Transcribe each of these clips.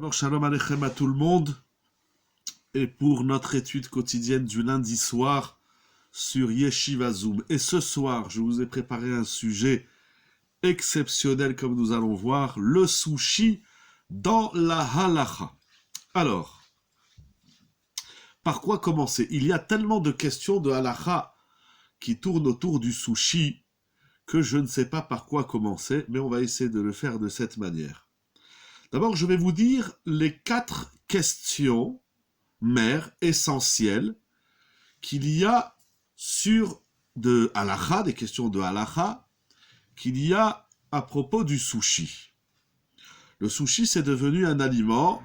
D'abord, shalom aleichem à tout le monde. Et pour notre étude quotidienne du lundi soir sur Yeshiva Zoom. Et ce soir, je vous ai préparé un sujet exceptionnel, comme nous allons voir, le sushi dans la halacha. Alors, par quoi commencer? Il y a tellement de questions de halacha qui tournent autour du sushi que je ne sais pas par quoi commencer, mais on va essayer de le faire de cette manière. D'abord, je vais vous dire les 4 questions mères essentielles qu'il y a sur de halacha, des questions de halacha, qu'il y a à propos du sushi. Le sushi, c'est devenu un aliment,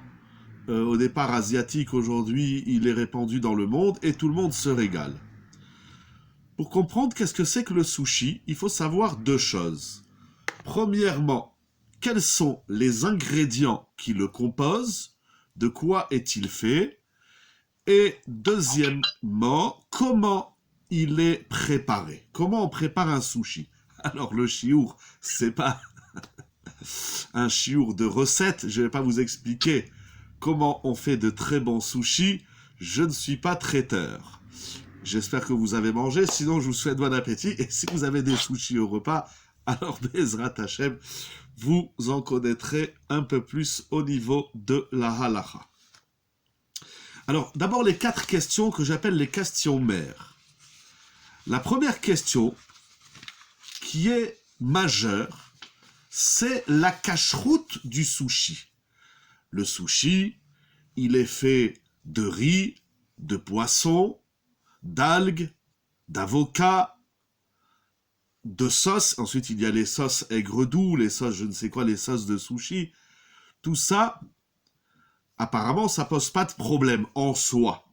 au départ asiatique, aujourd'hui, il est répandu dans le monde et tout le monde se régale. Pour comprendre qu'est-ce que c'est que le sushi, il faut savoir 2 choses. Premièrement, quels sont les ingrédients qui le composent, de quoi est-il fait, et deuxièmement, comment il est préparé. Comment on prépare un sushi? Alors le chiour, c'est pas un chiour de recette, je vais pas vous expliquer comment on fait de très bons sushis, je ne suis pas traiteur. J'espère que vous avez mangé, sinon je vous souhaite bon appétit, et si vous avez des sushis au repas, alors Bezrat Hashem, vous en connaîtrez un peu plus au niveau de la halacha. Alors, d'abord les 4 questions que j'appelle les questions mères. La première question, qui est majeure, c'est la cacheroute du sushi. Le sushi, il est fait de riz, de poisson, d'algues, d'avocat, de sauce. Ensuite, il y a les sauces aigre-doux, les sauces je ne sais quoi, les sauces de sushi. Tout ça, apparemment, ça pose pas de problème en soi.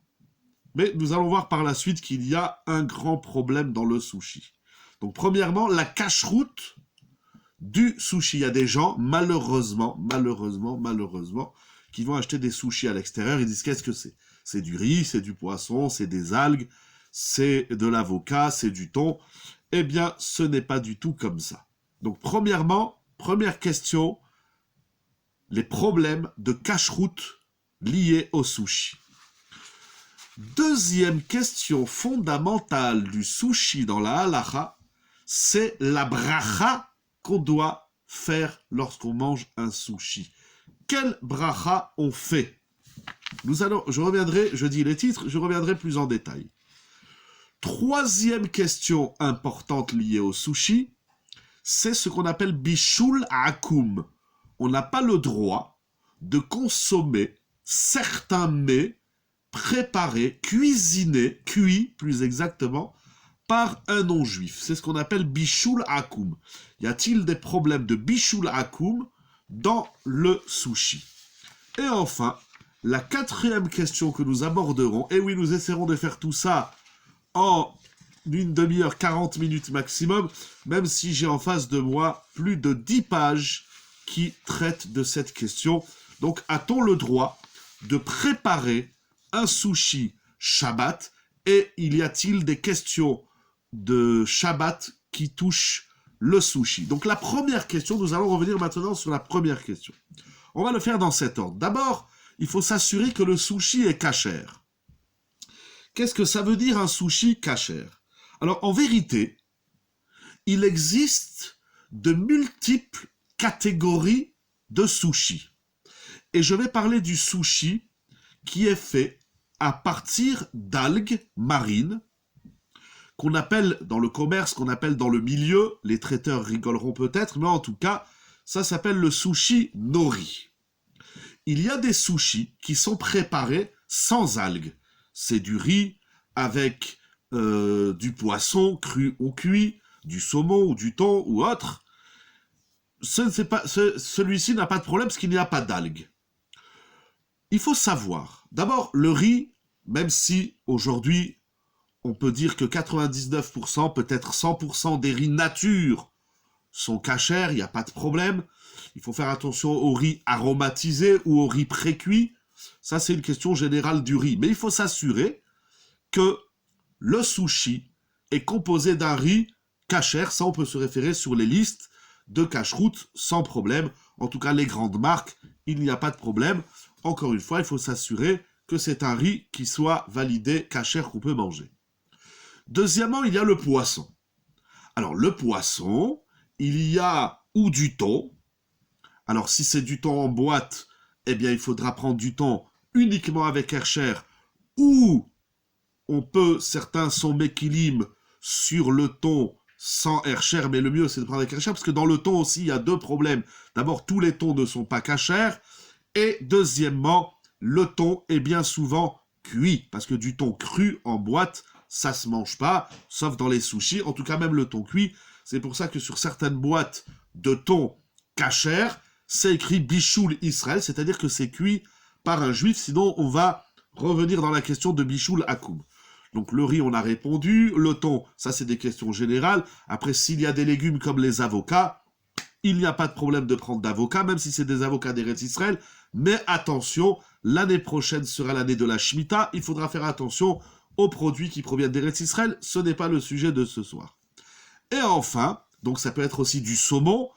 Mais nous allons voir par la suite qu'il y a un grand problème dans le sushi. Donc, premièrement, la cacheroute du sushi. Il y a des gens, malheureusement, qui vont acheter des sushis à l'extérieur. Ils disent, qu'est-ce que c'est? C'est du riz, c'est du poisson, c'est des algues, c'est de l'avocat, c'est du thon. Eh bien, ce n'est pas du tout comme ça. Donc, premièrement, première question, les problèmes de cacheroute liés au sushi. Deuxième question fondamentale du sushi dans la halacha, c'est la bracha qu'on doit faire lorsqu'on mange un sushi. Quelle bracha on fait? Je dis les titres, je reviendrai plus en détail. Troisième question importante liée au sushi, c'est ce qu'on appelle bishul akum. On n'a pas le droit de consommer certains mets préparés, cuisinés, cuits plus exactement, par un non-juif. C'est ce qu'on appelle bishul akum. Y a-t-il des problèmes de bishul akum dans le sushi? Et enfin, la 4e question que nous aborderons, et oui, nous essaierons de faire tout ça en une demi-heure, 40 minutes maximum, même si j'ai en face de moi plus de 10 pages qui traitent de cette question. Donc, a-t-on le droit de préparer un sushi Shabbat, et y a-t-il des questions de Shabbat qui touchent le sushi? Donc, la première question, nous allons revenir maintenant sur la première question. On va le faire dans cet ordre. D'abord, il faut s'assurer que le sushi est kasher. Qu'est-ce que ça veut dire un sushi kasher? Alors, en vérité, il existe de multiples catégories de sushi. Et je vais parler du sushi qui est fait à partir d'algues marines, qu'on appelle dans le commerce, qu'on appelle dans le milieu, les traiteurs rigoleront peut-être, mais en tout cas, ça s'appelle le sushi nori. Il y a des sushis qui sont préparés sans algues. C'est du riz avec du poisson cru ou cuit, du saumon ou du thon ou autre. Celui-ci n'a pas de problème parce qu'il n'y a pas d'algues. Il faut savoir, d'abord, le riz, même si aujourd'hui on peut dire que 99%, peut-être 100% des riz nature sont cachers, il n'y a pas de problème. Il faut faire attention au riz aromatisé ou au riz pré-cuit. Ça, c'est une question générale du riz. Mais il faut s'assurer que le sushi est composé d'un riz kasher. Ça, on peut se référer sur les listes de cacheroute sans problème. en tout cas les grandes marques, il n'y a pas de problème. Encore une fois, il faut s'assurer que c'est un riz qui soit validé, kasher, qu'on peut manger. Deuxièmement, il y a le poisson. Alors le poisson, il y a ou du thon. Alors si c'est du thon en boîte, eh bien il faudra prendre du thon uniquement avec Hercher, ou certains sont méquilim sur le thon sans Hercher, mais le mieux c'est de prendre avec Hercher, parce que dans le thon aussi il y a deux problèmes. D'abord, tous les thons ne sont pas cachers, et deuxièmement, le thon est bien souvent cuit, parce que du thon cru en boîte, ça se mange pas, sauf dans les sushis, en tout cas même le thon cuit. C'est pour ça que sur certaines boîtes de thon kasher, c'est écrit Bichoul Israël, c'est-à-dire que c'est cuit par un juif, sinon on va revenir dans la question de Bichoul Akoum. Donc le riz, on a répondu, le thon, ça c'est des questions générales. Après, s'il y a des légumes comme les avocats, il n'y a pas de problème de prendre d'avocats, même si c'est des avocats d'Eretz Israël, mais attention, l'année prochaine sera l'année de la Shemitah, il faudra faire attention aux produits qui proviennent d'Eretz Israël, ce n'est pas le sujet de ce soir. Et enfin, donc ça peut être aussi du saumon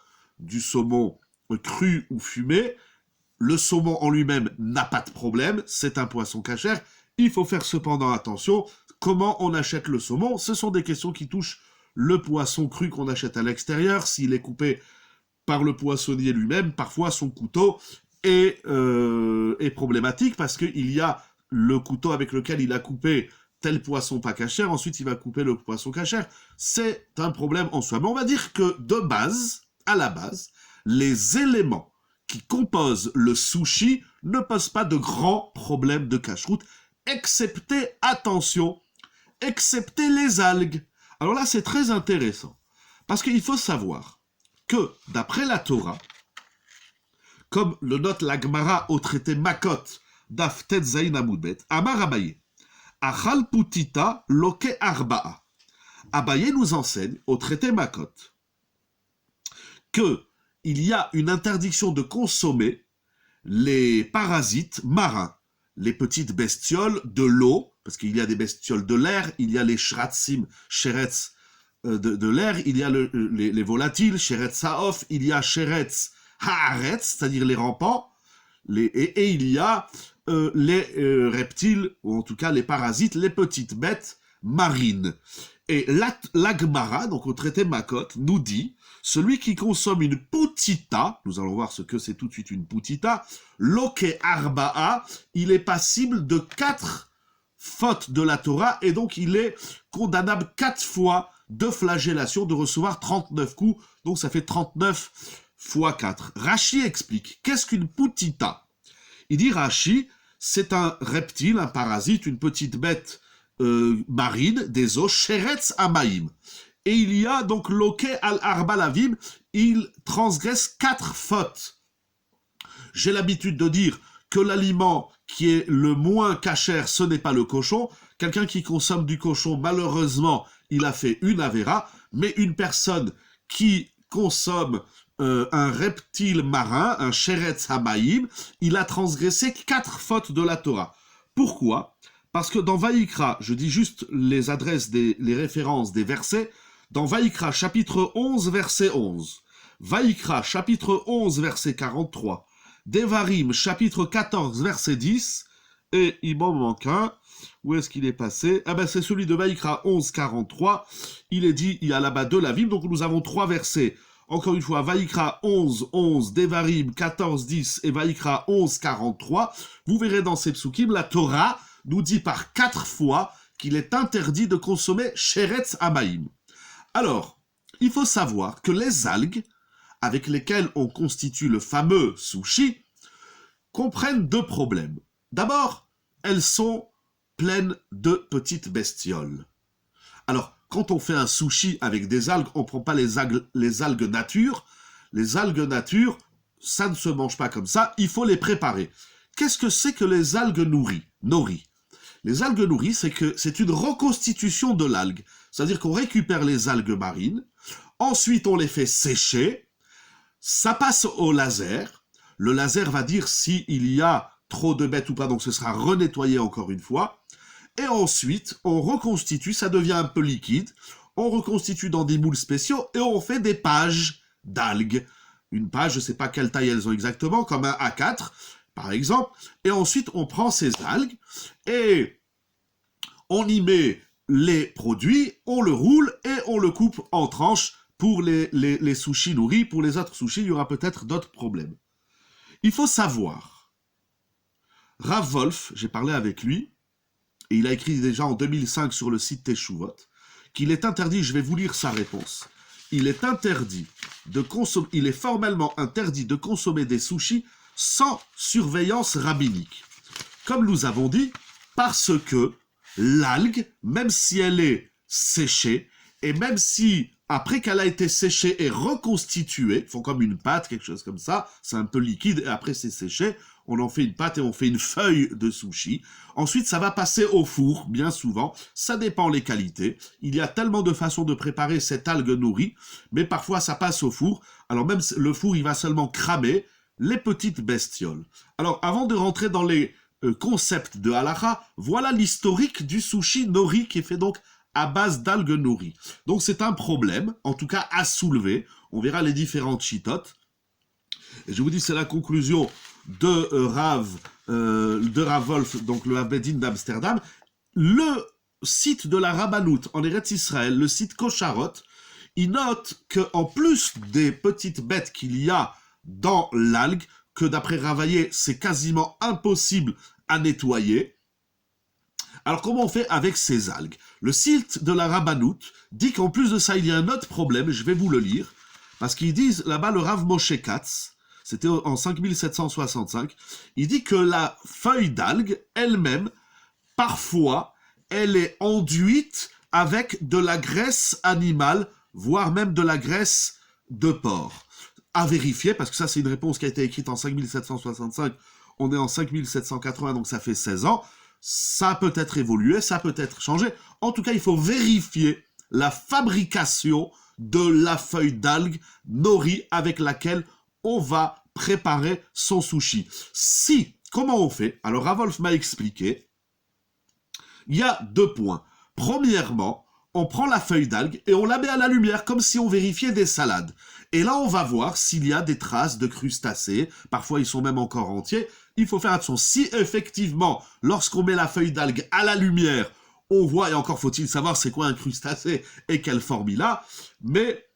cru ou fumé. Le saumon en lui-même n'a pas de problème, c'est un poisson cachère. Il faut faire cependant attention, comment on achète le saumon, ce sont des questions qui touchent le poisson cru qu'on achète à l'extérieur, s'il est coupé par le poissonnier lui-même, parfois son couteau est problématique parce qu'il y a le couteau avec lequel il a coupé tel poisson pas cachère, ensuite il va couper le poisson cachère. C'est un problème en soi. Mais on va dire que de base, à la base, les éléments qui composent le sushi ne posent pas de grands problèmes de cache-route, excepté, attention, excepté les algues. Alors là, c'est très intéressant, parce qu'il faut savoir que, d'après la Torah, comme le note la Gemara au traité Makot d'Af Tet Zayin Amoudbet, Amar Abaye, Achal Putita Loke Arba'a. Abaye nous enseigne au traité Makot que il y a une interdiction de consommer les parasites marins, les petites bestioles de l'eau, parce qu'il y a des bestioles de l'air, il y a les shratzim, sheretz de l'air, il y a les volatiles, sheretz haof, il y a sheretz haaretz, c'est-à-dire les rampants, et il y a les reptiles, ou en tout cas les parasites, les petites bêtes marines. Et l'Agmara, donc au traité Makot, nous dit, celui qui consomme une putita, nous allons voir ce que c'est tout de suite une putita, loke arba'a, il est passible de 4 fautes de la Torah, et donc il est condamnable 4 fois de flagellation, de recevoir 39 coups, donc ça fait 39 fois 4. Rashi explique, qu'est-ce qu'une putita? Il dit Rashi, c'est un reptile, un parasite, une petite bête marine des eaux, sheretz amaim. Et il y a donc loke al arbalavim, il transgresse 4 fautes. J'ai l'habitude de dire que l'aliment qui est le moins cachère, ce n'est pas le cochon. Quelqu'un qui consomme du cochon, malheureusement, il a fait une avéra, mais une personne qui consomme un reptile marin, un sheretz hamaïm, il a transgressé 4 fautes de la Torah. Pourquoi? Parce que dans Vaïkra, je dis juste les adresses, les références des versets, dans Vaïkra chapitre 11, verset 11, Vaïkra chapitre 11, verset 43, Devarim chapitre 14, verset 10, et il m'en manque un, où est-ce qu'il est passé? Ah ben c'est celui de Vaïkra 11, 43, il est dit, il y a là-bas de la Vim, donc nous avons 3 versets. Encore une fois, Vaïkra 11, 11, Devarim 14, 10 et Vaïkra 11, 43. Vous verrez dans ces psukim, la Torah nous dit par 4 fois qu'il est interdit de consommer sheretz hamaim. Alors, il faut savoir que les algues, avec lesquelles on constitue le fameux sushi, comprennent 2 problèmes. D'abord, elles sont pleines de petites bestioles. Alors, quand on fait un sushi avec des algues, on ne prend pas les algues nature. Les algues nature, ça ne se mange pas comme ça, il faut les préparer. Qu'est-ce que c'est que les algues nori? Les algues nourries, c'est une reconstitution de l'algue. C'est-à-dire qu'on récupère les algues marines, ensuite on les fait sécher, ça passe au laser. Le laser va dire s'il y a trop de bêtes ou pas, donc ce sera renettoyé encore une fois. Et ensuite, on reconstitue, ça devient un peu liquide, on reconstitue dans des moules spéciaux et on fait des pages d'algues. une page, je ne sais pas quelle taille elles ont exactement, comme un A4, par exemple, et ensuite on prend ces algues, et on y met les produits, on le roule, et on le coupe en tranches pour les sushis nourris. Pour les autres sushis, il y aura peut-être d'autres problèmes. Il faut savoir, Rav Wolf, j'ai parlé avec lui, et il a écrit déjà en 2005 sur le site Teshuvot, qu'il est interdit, je vais vous lire sa réponse, il est formellement interdit de consommer des sushis sans surveillance rabbinique. Comme nous avons dit, parce que l'algue, même si elle est séchée, et même si, après qu'elle a été séchée et reconstituée, ils font comme une pâte, quelque chose comme ça, c'est un peu liquide, et après c'est séché, on en fait une pâte et on fait une feuille de sushi. Ensuite, ça va passer au four, bien souvent. Ça dépend les qualités. Il y a tellement de façons de préparer cette algue nourrie, mais parfois ça passe au four. Alors même le four, il va seulement cramer les petites bestioles. Alors, avant de rentrer dans les concepts de halakha, voilà l'historique du sushi nori qui est fait donc à base d'algues nourries. Donc c'est un problème, en tout cas à soulever. On verra les différentes chitotes. Et je vous dis, c'est la conclusion de Rav Wolf, donc le Abedin d'Amsterdam. Le site de la Rabbanout en Eretz Israël, le site Kosharot, il note qu'en plus des petites bêtes qu'il y a dans l'algue, que d'après Ravaillé, c'est quasiment impossible à nettoyer. Alors comment on fait avec ces algues? Le site de la Rabbanout dit qu'en plus de ça, il y a un autre problème, je vais vous le lire, parce qu'ils disent là-bas, le Rav Moshe Katz, c'était en 5765, il dit que la feuille d'algue elle-même, parfois, elle est enduite avec de la graisse animale, voire même de la graisse de porc. À vérifier, parce que ça c'est une réponse qui a été écrite en 5765, on est en 5780, donc ça fait 16 ans, ça peut être évolué, ça peut être changé. En tout cas, il faut vérifier la fabrication de la feuille d'algue nori avec laquelle on va préparer son sushi. Comment on fait? Alors, Ravolf m'a expliqué, il y a 2 points. Premièrement, on prend la feuille d'algue et on la met à la lumière comme si on vérifiait des salades. Et là, on va voir s'il y a des traces de crustacés. Parfois, ils sont même encore entiers. Il faut faire attention. Si effectivement, lorsqu'on met la feuille d'algue à la lumière, on voit, et encore faut-il savoir c'est quoi un crustacé et quelle forme il a, mais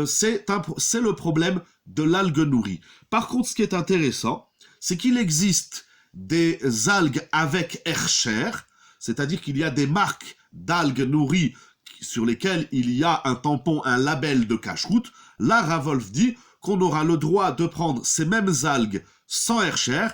c'est le problème de l'algue nourrie. Par contre, ce qui est intéressant, c'est qu'il existe des algues avec Hercher, c'est-à-dire qu'il y a des marques d'algues nourries sur lesquelles il y a un tampon, un label de cache-route. Là, Ravolf dit qu'on aura le droit de prendre ces mêmes algues sans Hercher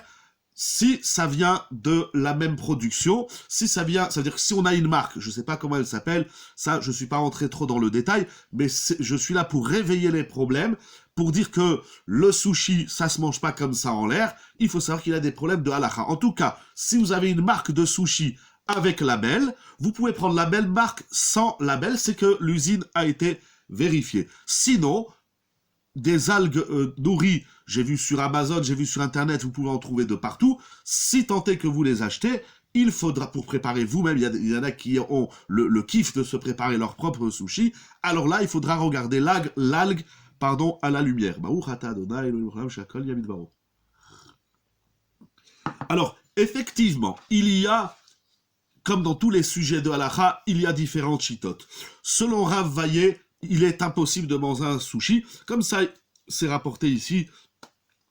si ça vient de la même production, si ça vient, ça veut dire que si on a une marque, je ne sais pas comment elle s'appelle, ça je ne suis pas rentré trop dans le détail, mais je suis là pour réveiller les problèmes, pour dire que le sushi, ça se mange pas comme ça en l'air, il faut savoir qu'il y a des problèmes de halakha. En tout cas, si vous avez une marque de sushi avec label, vous pouvez prendre la belle marque sans label, c'est que l'usine a été vérifiée. Sinon, des algues nourries, j'ai vu sur Amazon, j'ai vu sur Internet, vous pouvez en trouver de partout. Si tant est que vous les achetez, il faudra, pour préparer vous-même, il y en a qui ont le kiff de se préparer leur propre sushi, alors là, il faudra regarder l'algue à la lumière. Alors, effectivement, il y a, comme dans tous les sujets de halakha, il y a différentes chitotes. Selon Rav Vaillé, il est impossible de manger un sushi. Comme ça, c'est rapporté ici.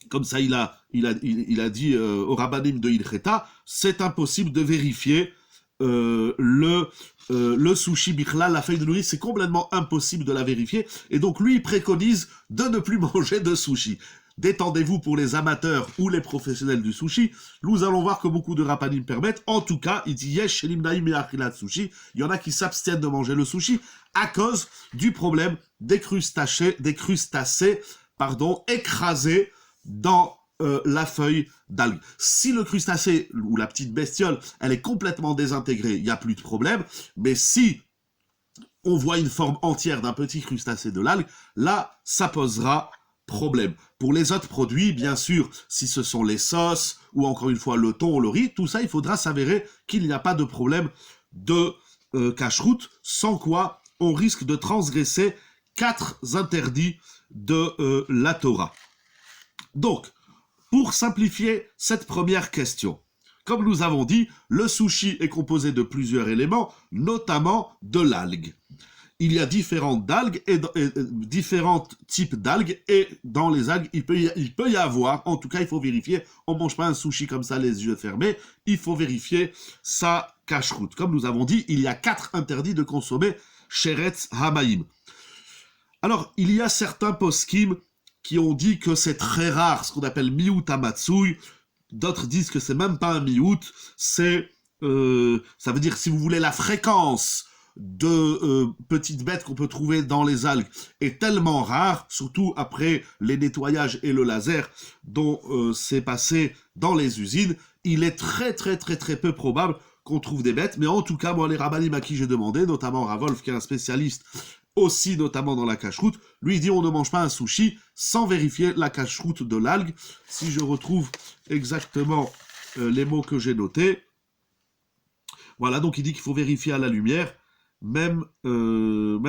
Comme ça, il a dit au Rabbanim de Ilcheta, c'est impossible de vérifier le sushi bichlal, la feuille de nourrice, c'est complètement impossible de la vérifier. Et donc, lui, il préconise de ne plus manger de sushi. Détendez-vous pour les amateurs ou les professionnels du sushi. Nous allons voir que beaucoup de Rabbanim permettent. En tout cas, il dit yesh shelim naim me'achilat sushi. Il y en a qui s'abstiennent de manger le sushi à cause du problème des crustacés, écrasés dans la feuille d'algue. Si le crustacé ou la petite bestiole, elle est complètement désintégrée, il n'y a plus de problème. Mais si on voit une forme entière d'un petit crustacé de l'algue, là, ça posera problème. Pour les autres produits, bien sûr, si ce sont les sauces ou encore une fois le thon ou le riz, tout ça, il faudra s'avérer qu'il n'y a pas de problème de cache-route, sans quoi on risque de transgresser 4 interdits de la Torah. Donc, pour simplifier cette première question, comme nous avons dit, le sushi est composé de plusieurs éléments, notamment de l'algue. Il y a différentes algues et différents types d'algues, et dans les algues, il peut y avoir, en tout cas, il faut vérifier, on ne mange pas un sushi comme ça les yeux fermés, il faut vérifier sa cache-route. Comme nous avons dit, il y a 4 interdits de consommer sheretz hamaim. Alors, il y a certains poskim qui ont dit que c'est très rare, ce qu'on appelle miout amatsui. D'autres disent que c'est même pas un miout, c'est, ça veut dire, si vous voulez, la fréquence de petites bêtes qu'on peut trouver dans les algues est tellement rare, surtout après les nettoyages et le laser dont c'est passé dans les usines, il est très peu probable qu'on trouve des bêtes. Mais en tout cas, moi, les rabbinim à qui j'ai demandé, notamment Ravolf, qui est un spécialiste aussi notamment dans la cache-route, lui dit on ne mange pas un sushi sans vérifier la cache-route de l'algue. Si je retrouve exactement les mots que j'ai notés, voilà, donc il dit qu'il faut vérifier à la lumière, même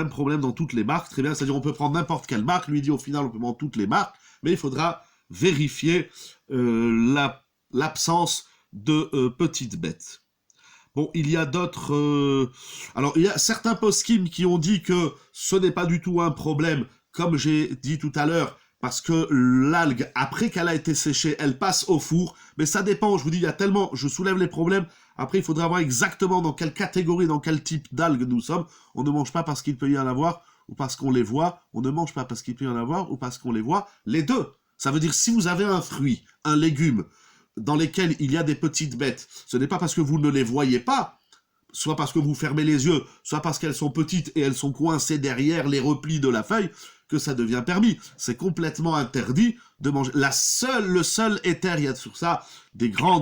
problème dans toutes les marques, très bien, c'est-à-dire on peut prendre n'importe quelle marque, lui dit au final on peut prendre toutes les marques, mais il faudra vérifier l'absence de petites bêtes. Bon, il y a d'autres... Alors, il y a certains poskim qui ont dit que ce n'est pas du tout un problème, comme j'ai dit tout à l'heure, parce que l'algue, après qu'elle a été séchée, elle passe au four. Mais ça dépend, je vous dis, il y a tellement... Je soulève les problèmes. Après, il faudra voir exactement dans quelle catégorie, dans quel type d'algue nous sommes. On ne mange pas parce qu'il peut y en avoir ou parce qu'on les voit. On ne mange pas parce qu'il peut y en avoir ou parce qu'on les voit. Les deux. Ça veut dire, si vous avez un fruit, un légume, dans lesquels il y a des petites bêtes, ce n'est pas parce que vous ne les voyez pas, soit parce que vous fermez les yeux, soit parce qu'elles sont petites et elles sont coincées derrière les replis de la feuille, que ça devient permis. C'est complètement interdit de manger. Le seul éther, il y a sur ça des grands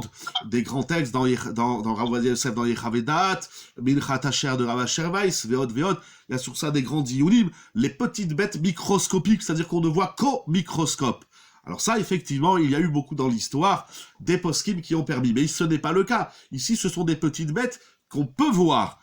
textes dans Rav Ovadia Yosef, dans Yechavedat, Mincha Asher de Rav Asher Weiss, Veod, il y a sur ça des grands diunim, les petites bêtes microscopiques, c'est-à-dire qu'on ne voit qu'au microscope. Alors ça, effectivement, il y a eu beaucoup dans l'histoire des poskim qui ont permis, mais ce n'est pas le cas. Ici, ce sont des petites bêtes qu'on peut voir.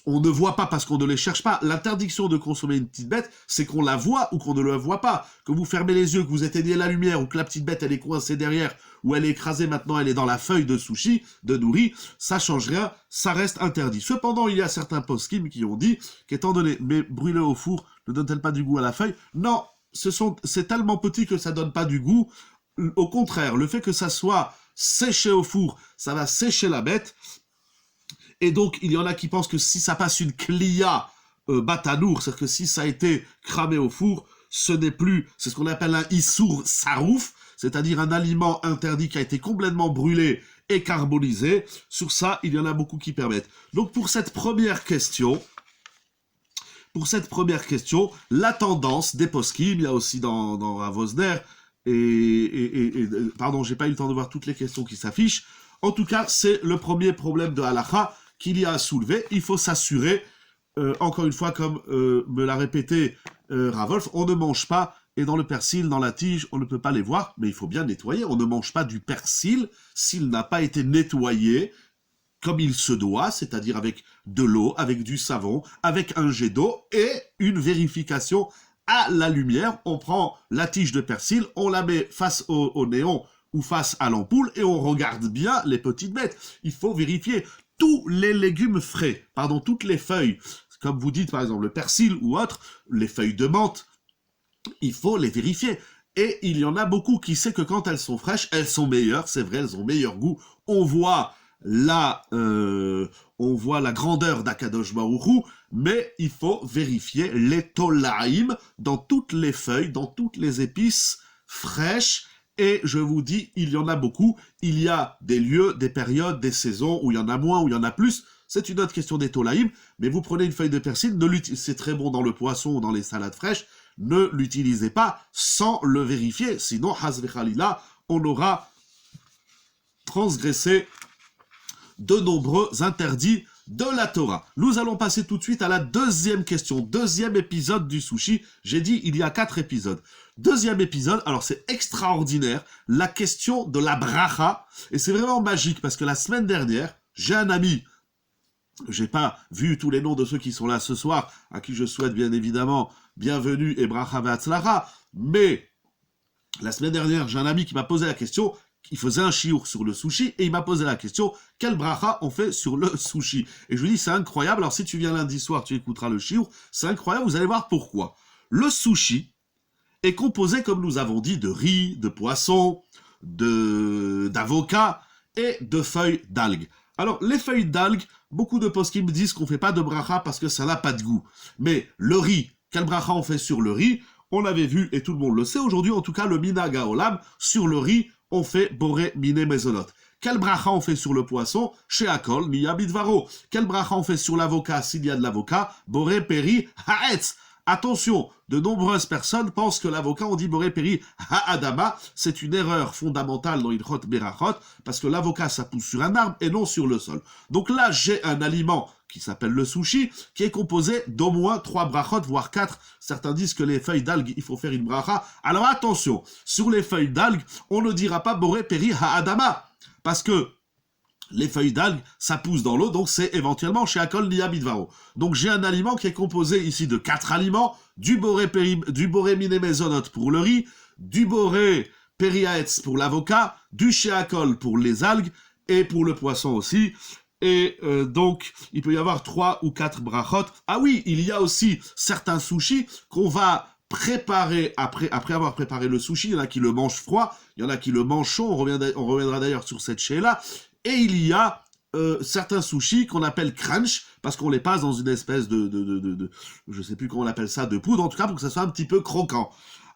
On ne voit pas parce qu'on ne les cherche pas. L'interdiction de consommer une petite bête, c'est qu'on la voit ou qu'on ne la voit pas. Que vous fermez les yeux, que vous éteignez la lumière, ou que la petite bête, elle est coincée derrière, ou elle est écrasée maintenant, elle est dans la feuille de sushi, de nourri, ça change rien, ça reste interdit. Cependant, il y a certains poskim qui ont dit qu'étant donné, mais brûler au four ne donne-t-elle pas du goût à la feuille? Non, c'est tellement petit que ça donne pas du goût. Au contraire, le fait que ça soit séché au four, ça va sécher la bête. Et donc, il y en a qui pensent que si ça passe une clia batanour, c'est-à-dire que si ça a été cramé au four, ce n'est plus, c'est ce qu'on appelle un issour sarouf, c'est-à-dire un aliment interdit qui a été complètement brûlé et carbonisé. Sur ça, il y en a beaucoup qui permettent. Donc, pour cette première question, la tendance des poskim, il y a aussi dans Rav Wosner, pardon, j'ai pas eu le temps de voir toutes les questions qui s'affichent. En tout cas, c'est le premier problème de halakha qu'il y a à soulever. Il faut s'assurer, encore une fois, comme me l'a répété Rav Wolf, on ne mange pas, et dans le persil, dans la tige, on ne peut pas les voir, mais il faut bien nettoyer. On ne mange pas du persil s'il n'a pas été nettoyé comme il se doit, c'est-à-dire avec de l'eau, avec du savon, avec un jet d'eau et une vérification à la lumière. On prend la tige de persil, on la met face au néon ou face à l'ampoule et on regarde bien les petites bêtes. Il faut vérifier tous les légumes frais, toutes les feuilles, comme vous dites par exemple le persil ou autre, les feuilles de menthe, il faut les vérifier. Et il y en a beaucoup qui savent que quand elles sont fraîches, elles sont meilleures, c'est vrai, elles ont meilleur goût. On voit la grandeur d'Akadosh Baruch Hu, mais il faut vérifier les tolaïm dans toutes les feuilles, dans toutes les épices fraîches, et je vous dis, il y en a beaucoup. Il y a des lieux, des périodes, des saisons où il y en a moins, où il y en a plus. C'est une autre question des tolaïm, mais vous prenez une feuille de persil, c'est très bon dans le poisson ou dans les salades fraîches, ne l'utilisez pas sans le vérifier, sinon, hasve khalila, on aura transgressé de nombreux interdits de la Torah. Nous allons passer tout de suite à la deuxième question, deuxième épisode du sushi. J'ai dit, il y a 4 épisodes. Deuxième épisode, alors c'est extraordinaire, la question de la bracha, et c'est vraiment magique, parce que la semaine dernière, j'ai un ami J'ai pas vu tous les noms de ceux qui sont là ce soir, à qui je souhaite bien évidemment bienvenue et bracha ve'atzlacha, mais la semaine dernière, j'ai un ami qui m'a posé la question, il faisait un chiour sur le sushi, et il m'a posé la question, quel bracha on fait sur le sushi? Et je lui dis, c'est incroyable, alors si tu viens lundi soir, tu écouteras le chiour, c'est incroyable, vous allez voir pourquoi. Le sushi est composé, comme nous avons dit, de riz, de poisson, d'avocat et de feuilles d'algues. Alors, les feuilles d'algues, beaucoup de poskim me disent qu'on ne fait pas de bracha parce que ça n'a pas de goût. Mais le riz, quel bracha on fait sur le riz? On l'avait vu et tout le monde le sait aujourd'hui, en tout cas le minhag haolam, sur le riz, on fait boré miné mezonot. Quel bracha on fait sur le poisson? Chez Akol, niya bidvaro. Quel bracha on fait sur l'avocat s'il y a de l'avocat? Boré peri haetz. Attention, de nombreuses personnes pensent que l'avocat, on dit boré peri ha'adama, c'est une erreur fondamentale dans Ilchot Berachot, parce que l'avocat, ça pousse sur un arbre et non sur le sol. Donc là, j'ai un aliment qui s'appelle le sushi, qui est composé d'au moins 3 brachot, voire 4. Certains disent que les feuilles d'algues, il faut faire une bracha. Alors attention, sur les feuilles d'algues, on ne dira pas boré peri ha'adama, parce que les feuilles d'algues, ça pousse dans l'eau, donc c'est éventuellement chez Akol Niya Bidvaro. Donc j'ai un aliment qui est composé ici de 4 aliments, du boré miné mezonot pour le riz, du boré periaetz pour l'avocat, du chez Akol pour les algues, et pour le poisson aussi. Et donc, il peut y avoir 3 ou 4 brachot. Ah oui, il y a aussi certains sushis qu'on va préparer après avoir préparé le sushi. Il y en a qui le mangent froid, il y en a qui le mangent chaud. On reviendra d'ailleurs sur cette chez-là. Et il y a certains sushis qu'on appelle crunch, parce qu'on les passe dans une espèce de je sais plus comment on appelle ça, de poudre, en tout cas pour que ça soit un petit peu croquant.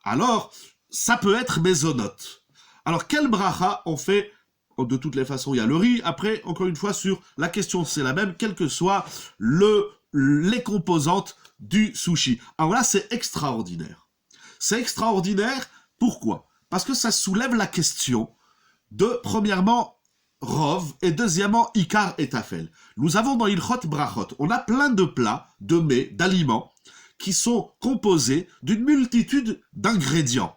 Alors, ça peut être mésonote. Alors, quel bracha on fait? De toutes les façons, il y a le riz. Après, encore une fois, sur la question, c'est la même, quelles que soient les composantes du sushi. Alors là, c'est extraordinaire. C'est extraordinaire, pourquoi? Parce que ça soulève la question de, premièrement, Rov, et deuxièmement, Ikar et Tafel. Nous avons dans Ilchot Brachot, on a plein de plats, de mets, d'aliments, qui sont composés d'une multitude d'ingrédients.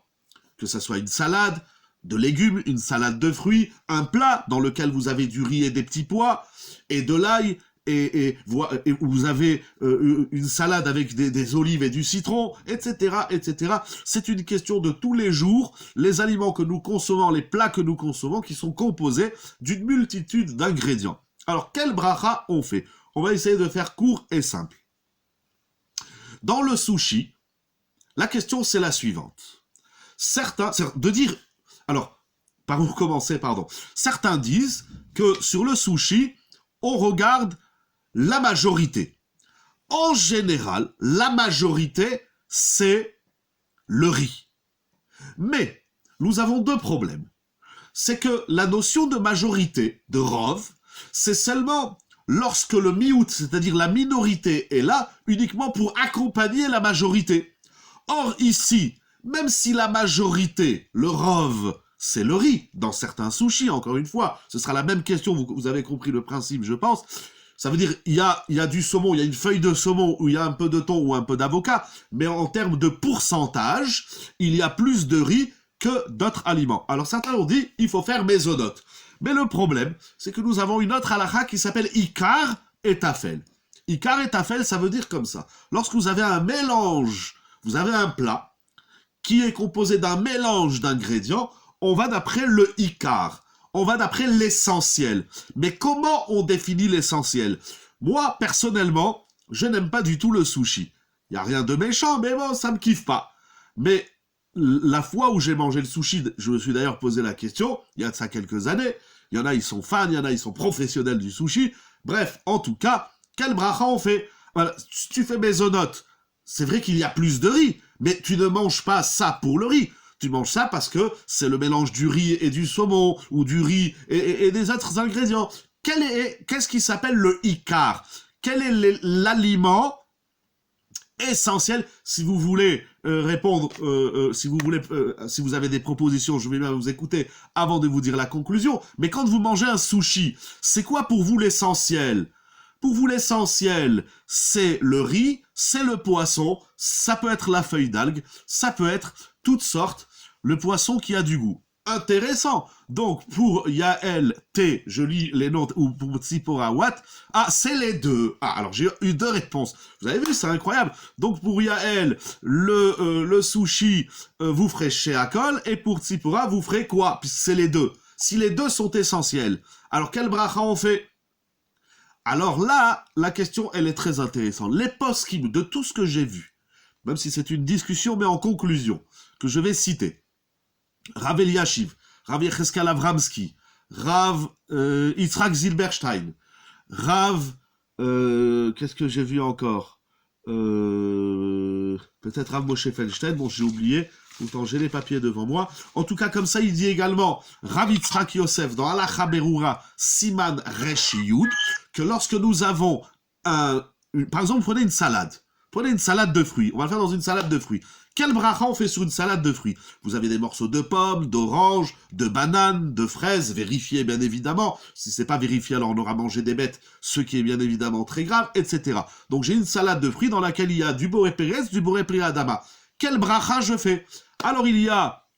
Que ce soit une salade, de légumes, une salade de fruits, un plat dans lequel vous avez du riz et des petits pois, et de l'ail, et vous avez une salade avec des olives et du citron, etc., etc. C'est une question de tous les jours, les aliments que nous consommons, les plats que nous consommons, qui sont composés d'une multitude d'ingrédients. Alors, quel bracha on fait? On va essayer de faire court et simple. Dans le sushi, la question c'est la suivante. Par où commencer, pardon. Certains disent que sur le sushi, on regarde la majorité. En général, la majorité, c'est le riz. Mais, nous avons 2 problèmes. C'est que la notion de majorité, de rov, c'est seulement lorsque le miout, c'est-à-dire la minorité, est là, uniquement pour accompagner la majorité. Or, ici, même si la majorité, le rov, c'est le riz, dans certains sushis, encore une fois, ce sera la même question, vous avez compris le principe, je pense. Ça veut dire, il y a du saumon, il y a une feuille de saumon où il y a un peu de thon ou un peu d'avocat, mais en termes de pourcentage, il y a plus de riz que d'autres aliments. Alors certains ont dit, il faut faire mésonote. Mais le problème, c'est que nous avons une autre halakha qui s'appelle Ikar et Tafel. Ikar et Tafel, ça veut dire comme ça. Lorsque vous avez un mélange, vous avez un plat qui est composé d'un mélange d'ingrédients, on va d'après le Ikar. On va d'après l'essentiel. Mais comment on définit l'essentiel? Moi, personnellement, je n'aime pas du tout le sushi. Il n'y a rien de méchant, mais bon, ça me kiffe pas. Mais la fois où j'ai mangé le sushi, je me suis d'ailleurs posé la question, il y a de ça quelques années, il y en a, ils sont fans, il y en a, ils sont professionnels du sushi. Bref, en tout cas, quel bracha on fait? Voilà, si tu fais mésonote, c'est vrai qu'il y a plus de riz, mais tu ne manges pas ça pour le riz. Tu manges ça parce que c'est le mélange du riz et du saumon, ou du riz et des autres ingrédients. Qu'est-ce qui s'appelle le ikar? Quel est l'aliment essentiel? Si vous voulez répondre, si vous avez des propositions, je vais bien vous écouter avant de vous dire la conclusion. Mais quand vous mangez un sushi, c'est quoi pour vous l'essentiel? Pour vous, l'essentiel, c'est le riz, c'est le poisson, ça peut être la feuille d'algue, ça peut être toutes sortes, le poisson qui a du goût. intéressant. Donc, pour Yael, T, je lis les noms, ou pour Tzipora, Watt, ah, c'est les deux. Ah, alors j'ai eu deux réponses. Vous avez vu, c'est incroyable. Donc, pour Yael, le sushi, vous ferez chez Akol, et pour Tzipora, vous ferez quoi? Puisque c'est les deux. Si les deux sont essentiels, alors quel bracha on fait? Alors là, la question, elle est très intéressante. Les poskim de tout ce que j'ai vu, même si c'est une discussion, mais en conclusion, que je vais citer. Rav Eliashiv, Rav Yecheskel Avramski, Rav Yitzhak Zilberstein, Rav... qu'est-ce que j'ai vu encore peut-être Rav Moshe Feinstein, bon j'ai oublié, pourtant j'ai les papiers devant moi. En tout cas, comme ça, il dit également Rav Yitzhak Yosef dans Halacha Berura Siman Resh Yud, que lorsque nous avons par exemple, prenez une salade. Prenez une salade de fruits. On va le faire dans une salade de fruits. Quel bracha on fait sur une salade de fruits? Vous avez des morceaux de pommes, d'oranges, de bananes, de fraises, vérifiez bien évidemment. Si c'est pas vérifié, alors on aura mangé des bêtes, ce qui est bien évidemment très grave, etc. Donc j'ai une salade de fruits dans laquelle il y a du boré pérez, du boré pérez adama. Quel bracha je fais? Alors il y a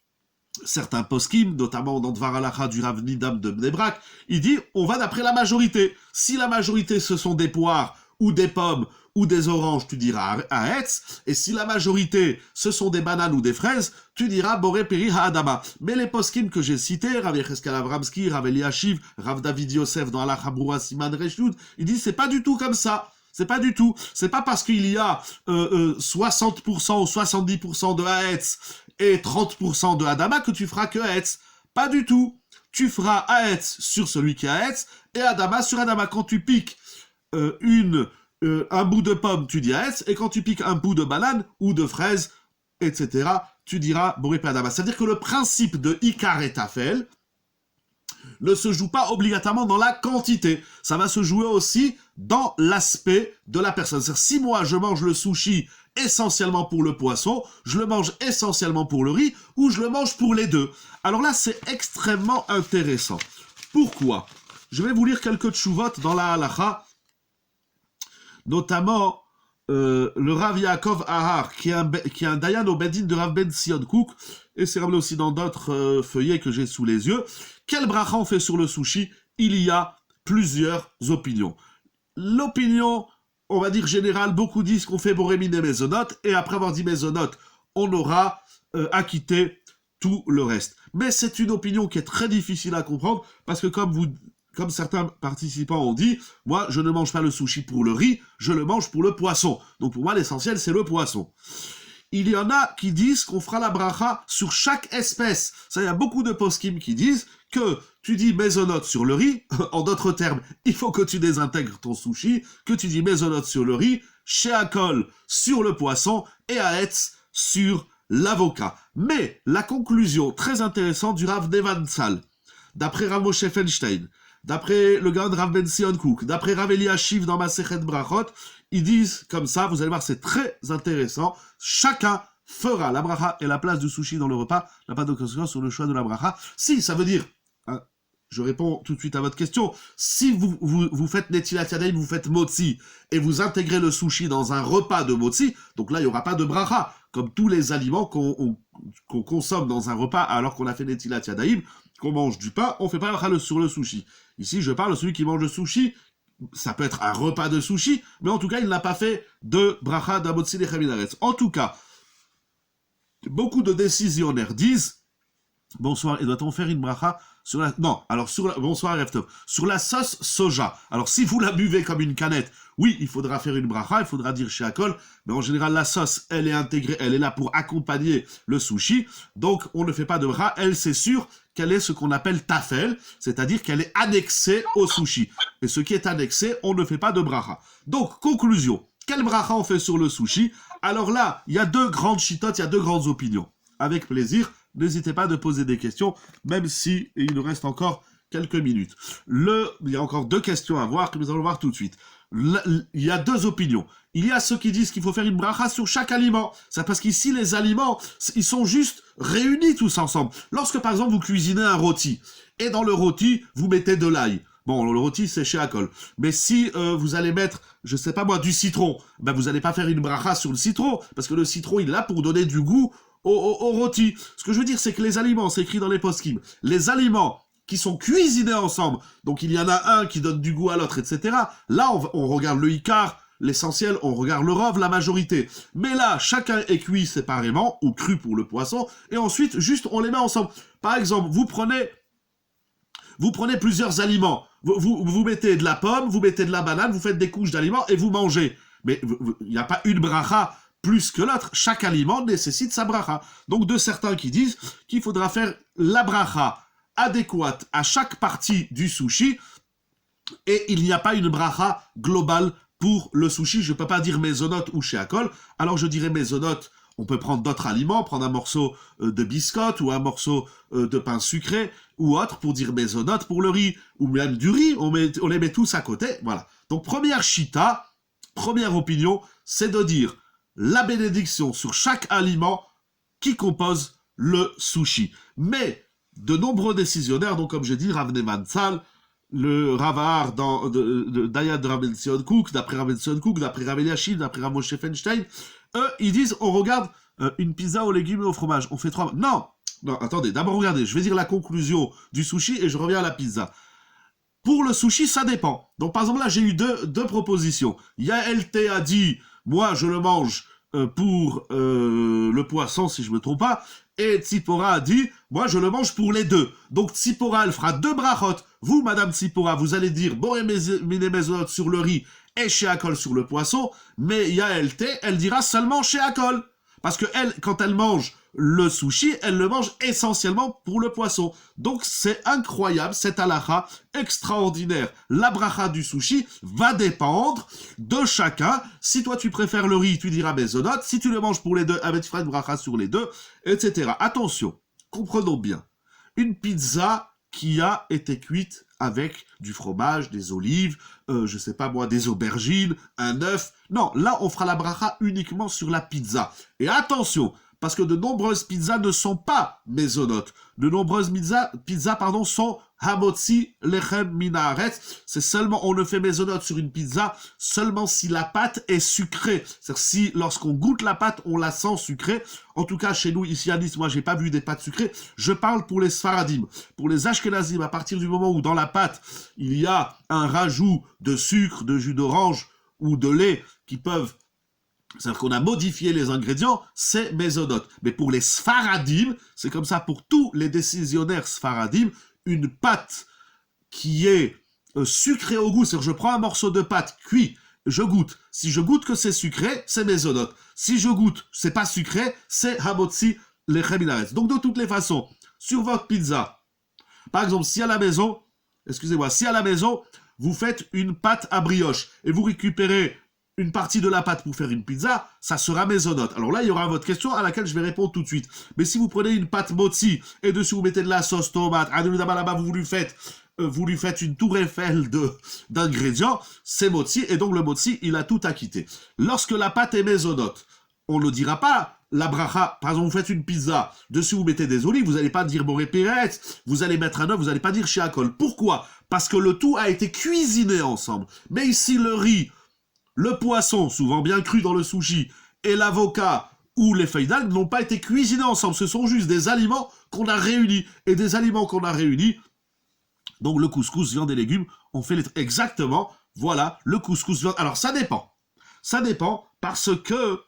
certains poskim, notamment dans Dvar Halacha du Rav Nidam de Bnei Brak, il dit on va d'après la majorité. Si la majorité ce sont des poires ou des pommes ou des oranges, tu diras Haetz, et si la majorité ce sont des bananes ou des fraises, tu diras Boré Peri Ha'adama. Mais les poskim que j'ai cités, Rav Yecheskel Avramski, Rav Eliashiv, Rav David Yosef dans Halacha Berura Siman Resh Yud, il dit c'est pas du tout comme ça. C'est pas du tout. C'est pas parce qu'il y a 60% ou 70% de Haetz et 30% de Adama que tu feras que Haetz. Pas du tout. Tu feras Haetz sur celui qui a Haetz et Adama sur Adama. Quand tu piques un bout de pomme, tu dis Haetz, et quand tu piques un bout de banane ou de fraise, etc., tu diras Boré Adama. C'est-à-dire que le principe de Ikar et Tafel ne se joue pas obligatoirement dans la quantité. Ça va se jouer aussi dans l'aspect de la personne. C'est-à-dire, si moi je mange le sushi essentiellement pour le poisson, je le mange essentiellement pour le riz, ou je le mange pour les deux. Alors là, c'est extrêmement intéressant. Pourquoi? Je vais vous lire quelques tchouvot dans la halacha, notamment le Rav Yaakov Ahar, qui est un dayan au Bedin de Rav Ben Sion Kouk, et c'est ramené aussi dans d'autres feuillets que j'ai sous les yeux. Quel bracha on fait sur le sushi? Il y a plusieurs opinions. L'opinion, on va dire générale, beaucoup disent qu'on fait Borémine et Mésonote, et après avoir dit Mésonote, on aura acquitté tout le reste. Mais c'est une opinion qui est très difficile à comprendre, parce que comme certains participants ont dit, moi, je ne mange pas le sushi pour le riz, je le mange pour le poisson. Donc pour moi, l'essentiel, c'est le poisson. Il y en a qui disent qu'on fera la bracha sur chaque espèce. Ça, il y a beaucoup de poskim qui disent que tu dis mésonote sur le riz, en d'autres termes, il faut que tu désintègres ton sushi, que tu dis mésonote sur le riz, sheakol sur le poisson, et haetz sur l'avocat. Mais la conclusion très intéressante du Rav Nevansal, d'après Rav Moshe Feinstein, d'après le gars de Rav Ben Sion Kouk, d'après Rav Eliashiv dans Masechet Brachot, ils disent comme ça, vous allez voir, c'est très intéressant. Chacun fera la bracha et la place du sushi dans le repas, n'a pas de conséquence sur le choix de la bracha. Si, ça veut dire, hein, je réponds tout de suite à votre question, si vous faites Netilat Yadayim, vous faites Motzi, et vous intégrez le sushi dans un repas de Motzi, donc là, il n'y aura pas de bracha, comme tous les aliments qu'on consomme dans un repas alors qu'on a fait Netilat Yadayim, qu'on mange du pain, on fait pas la bracha sur le sushi. Ici, je parle de celui qui mange le sushi, ça peut être un repas de sushi, mais en tout cas, il n'a pas fait de bracha d'amotzi lechaminaretz. En tout cas, beaucoup de décisionnaires disent, bonsoir, et doit-on faire une bracha sur la... Non, alors bonsoir, Reftov, sur la sauce soja. Alors, si vous la buvez comme une canette, oui, il faudra faire une bracha, il faudra dire sheakol, mais en général, la sauce, elle est intégrée, elle est là pour accompagner le sushi, donc on ne fait pas de bracha, elle, c'est sûr qu'elle est ce qu'on appelle tafel, c'est-à-dire qu'elle est annexée au sushi. Et ce qui est annexé, on ne fait pas de bracha. Donc, conclusion, quel bracha on fait sur le sushi? Alors là, il y a deux grandes chitotes, il y a deux grandes opinions. Avec plaisir, n'hésitez pas de poser des questions, même si il nous reste encore quelques minutes. Il y a encore deux questions à voir que nous allons voir tout de suite. Il y a deux opinions. Il y a ceux qui disent qu'il faut faire une bracha sur chaque aliment. C'est parce qu'ici, les aliments, ils sont juste réunis tous ensemble. Lorsque, par exemple, vous cuisinez un rôti, et dans le rôti, vous mettez de l'ail. Bon, le rôti, c'est sheakol. Mais si vous allez mettre, je sais pas moi, du citron, ben vous allez pas faire une bracha sur le citron, parce que le citron, il est là pour donner du goût au rôti. Ce que je veux dire, c'est que les aliments, c'est écrit dans les poskim, les aliments qui sont cuisinés ensemble, donc il y en a un qui donne du goût à l'autre, etc. Là, on regarde le Icar, l'essentiel, on regarde le Rov, la majorité. Mais là, chacun est cuit séparément, ou cru pour le poisson, et ensuite, juste, on les met ensemble. Par exemple, vous prenez plusieurs aliments, vous mettez de la pomme, vous mettez de la banane, vous faites des couches d'aliments, et vous mangez. Mais il n'y a pas une bracha plus que l'autre, chaque aliment nécessite sa bracha. Donc de certains qui disent qu'il faudra faire la bracha adéquate à chaque partie du sushi, et il n'y a pas une bracha globale pour le sushi. Je ne peux pas dire mésonote ou sheakol, alors je dirais mésonote. On peut prendre d'autres aliments, prendre un morceau de biscotte ou un morceau de pain sucré ou autre pour dire mésonote pour le riz, ou même du riz, on les met tous à côté, voilà. Donc première shita, première opinion, c'est de dire la bénédiction sur chaque aliment qui compose le sushi. Mais de nombreux décisionnaires, donc comme j'ai dit, Rav Neman Tzal, le Ravar d'Ayad Rav Elzion Kook, d'après Rav Elzion Kook, d'après Rav Eliashib, d'après Rav Moshe Feinstein, eux, ils disent, on regarde une pizza aux légumes et au fromage, on fait 3... Non, attendez, d'abord regardez, je vais dire la conclusion du sushi et je reviens à la pizza. Pour le sushi, ça dépend. Donc par exemple là, j'ai eu deux propositions. Yael a dit, moi je le mange pour le poisson, si je me trompe pas, et Tzipora a dit, moi je le mange pour les deux. Donc Tzipora, elle fera 2 brachot. Vous, Madame Tzipora, vous allez dire Boré Mine Mezonot sur le riz et sheakol sur le poisson, mais Yael elle dira seulement sheakol. Parce que elle, quand elle mange le sushi, elle le mange essentiellement pour le poisson. Donc c'est incroyable, cette halakha extraordinaire. La bracha du sushi va dépendre de chacun. Si toi tu préfères le riz, tu diras mezonot. Si tu le manges pour les deux, tu feras une bracha sur les deux, etc. Attention, comprenons bien. Une pizza qui a été cuite avec du fromage, des olives, je sais pas moi, des aubergines, un œuf. Non, là on fera la bracha uniquement sur la pizza. Et attention, parce que de nombreuses pizzas ne sont pas mésonotes. De nombreuses pizzas sont hamotzi lechem minaret. C'est seulement, on ne fait mésonote sur une pizza seulement si la pâte est sucrée. C'est-à-dire si, lorsqu'on goûte la pâte, on la sent sucrée. En tout cas, chez nous, ici à Nice, moi, j'ai pas vu des pâtes sucrées. Je parle pour les Sfaradim. Pour les Ashkenazim, à partir du moment où dans la pâte, il y a un rajout de sucre, de jus d'orange ou de lait qui peuvent... C'est-à-dire qu'on a modifié les ingrédients, c'est mésonote. Mais pour les Sfaradim, c'est comme ça pour tous les décisionnaires Sfaradim, une pâte qui est sucrée au goût, c'est-à-dire je prends un morceau de pâte cuit, je goûte. Si je goûte que c'est sucré, c'est mésonote. Si je goûte, c'est pas sucré, c'est hamotzi lechem minaret. Donc de toutes les façons, sur votre pizza, par exemple, si à la maison, vous faites une pâte à brioche et vous récupérez une partie de la pâte pour faire une pizza, ça sera mésonote. Alors là, il y aura votre question à laquelle je vais répondre tout de suite. Mais si vous prenez une pâte mozzi et dessus vous mettez de la sauce tomate, vous lui faites une tour Eiffel d'ingrédients, c'est mozzi, et donc le mozzi, il a tout à quitter. Lorsque la pâte est mésonote, on ne dira pas la bracha. Par exemple, vous faites une pizza, dessus vous mettez des olives, vous n'allez pas dire Boré Pérez, vous allez mettre un œuf, vous n'allez pas dire sheakol. Pourquoi? Parce que le tout a été cuisiné ensemble. Mais ici, le riz, le poisson, souvent bien cru dans le sushi, et l'avocat ou les feuilles d'algues n'ont pas été cuisinés ensemble. Ce sont juste des aliments qu'on a réunis. Et des aliments qu'on a réunis, donc le couscous, viande et légumes, on fait exactement, voilà, le couscous, viande. Alors ça dépend. Ça dépend parce que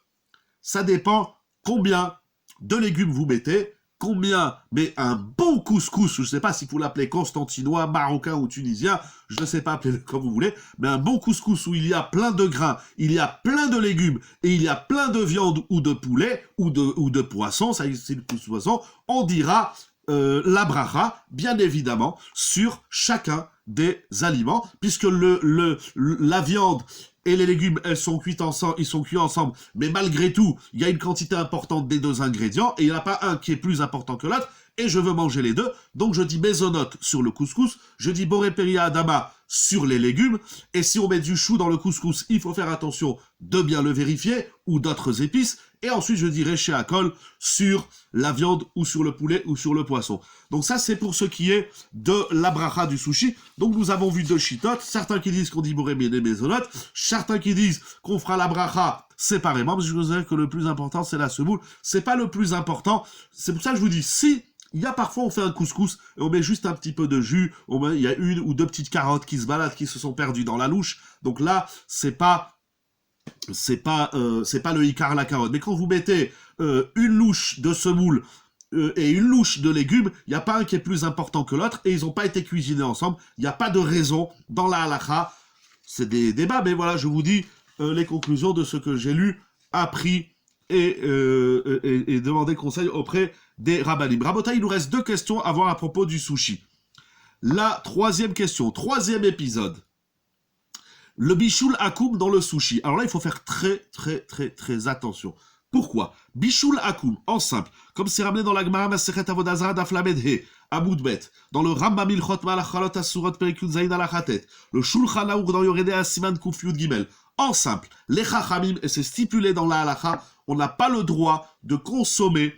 ça dépend combien de légumes vous mettez, combien, mais un bon couscous, je ne sais pas si vous l'appelez constantinois, marocain ou tunisien, je ne sais pas, appelez-le comme vous voulez, mais un bon couscous où il y a plein de grains, il y a plein de légumes, et il y a plein de viande ou de poulet, ou de poisson, ça c'est le couscous poisson, on dira la bracha, bien évidemment, sur chacun des aliments, puisque la viande et les légumes, ils sont cuits ensemble, mais malgré tout, il y a une quantité importante des deux ingrédients, et il n'y en a pas un qui est plus important que l'autre, et je veux manger les deux, donc je dis mésonote sur le couscous, je dis boré péria adama sur les légumes. Et si on met du chou dans le couscous, il faut faire attention de bien le vérifier, ou d'autres épices. Et ensuite, je dirais chez Akol sur la viande ou sur le poulet ou sur le poisson. Donc ça, c'est pour ce qui est de la bracha du sushi. Donc nous avons vu deux chitotes. Certains qui disent qu'on dit boré des mésonotes. Certains qui disent qu'on fera la bracha séparément. Parce que je vous dirais que le plus important, c'est la semoule. C'est pas le plus important. C'est pour ça que je vous dis, si il y a parfois, on fait un couscous et on met juste un petit peu de jus. Il y a une ou deux petites carottes qui se baladent, qui se sont perdues dans la louche. Donc là, c'est pas le Icar la carotte. Mais quand vous mettez une louche de semoule et une louche de légumes, il n'y a pas un qui est plus important que l'autre et ils n'ont pas été cuisinés ensemble. Il n'y a pas de raison dans la halakha. C'est des débats, mais voilà, je vous dis les conclusions de ce que j'ai lu, appris et demandé conseil auprès des rabbanim. Rabotai, il nous reste deux questions à voir à propos du sushi. La troisième question, troisième épisode. Le bichoul akoum dans le sushi. Alors là, il faut faire très attention. Pourquoi? Bichoul akoum, en simple, comme c'est ramené dans la Gemara Masechet Avodah Zarah Daf Lamed He, à Moudbet, dans le Rambam Ilchot Malachalot Asurot Perikut Zayin Alachatet, le Shulchan Aour dans Yoredeh Asiman Kuf Yud Gimel. En simple, les Chachamim, et c'est stipulé dans la halakha, on n'a pas le droit de consommer,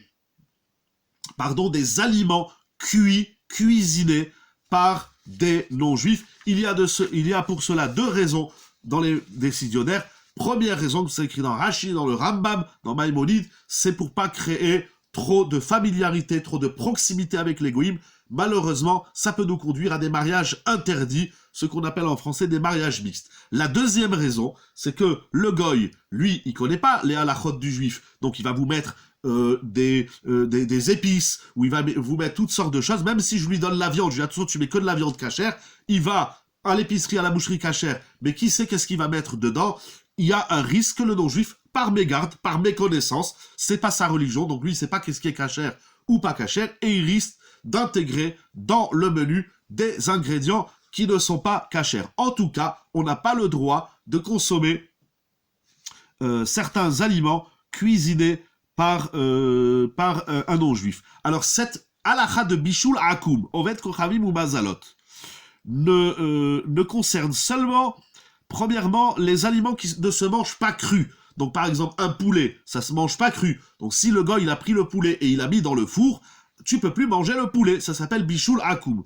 des aliments cuisinés par des non-juifs. Il y a pour cela deux raisons dans les décisionnaires. Première raison, que c'est écrit dans Rashi, dans le Rambam, dans Maïmonide, c'est pour pas créer trop de familiarité, trop de proximité avec les goïms. Malheureusement, ça peut nous conduire à des mariages interdits, ce qu'on appelle en français des mariages mixtes. La deuxième raison, c'est que le goy, lui, il connaît pas les halachot du juif, donc il va vous mettre des épices, ou il va vous mettre toutes sortes de choses. Même si je lui donne la viande, je lui dis attention, tu mets que de la viande cachère, il va à l'épicerie, à la boucherie cachère, mais qui sait qu'est-ce qu'il va mettre dedans? Il y a un risque, le non-juif, par mégarde, par méconnaissance, c'est pas sa religion, donc lui, il sait pas qu'est-ce qui est cachère ou pas cachère, et il risque d'intégrer dans le menu des ingrédients qui ne sont pas cachères. En tout cas, on n'a pas le droit de consommer certains aliments cuisinés par un non-juif. Alors, cette halakha de Bishul Akoum, Ovet Kochavim ou Mazalot, ne concerne seulement, premièrement, les aliments qui ne se mangent pas crus. Donc, par exemple, un poulet, ça se mange pas cru. Donc, si le gars, il a pris le poulet et il l'a mis dans le four, tu peux plus manger le poulet. Ça s'appelle Bishul Akoum.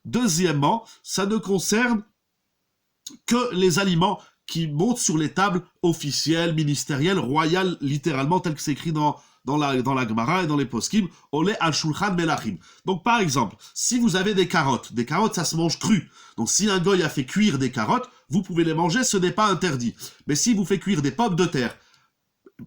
Deuxièmement, ça ne concerne que les aliments qui montent sur les tables officielles, ministérielles, royales, littéralement, tel que c'est écrit dans la Gemara et dans les poskim, Olé al Shulchan Melachim. Donc, par exemple, si vous avez des carottes, ça se mange cru. Donc, si un goy a fait cuire des carottes, vous pouvez les manger, ce n'est pas interdit. Mais si vous faites cuire des pommes de terre,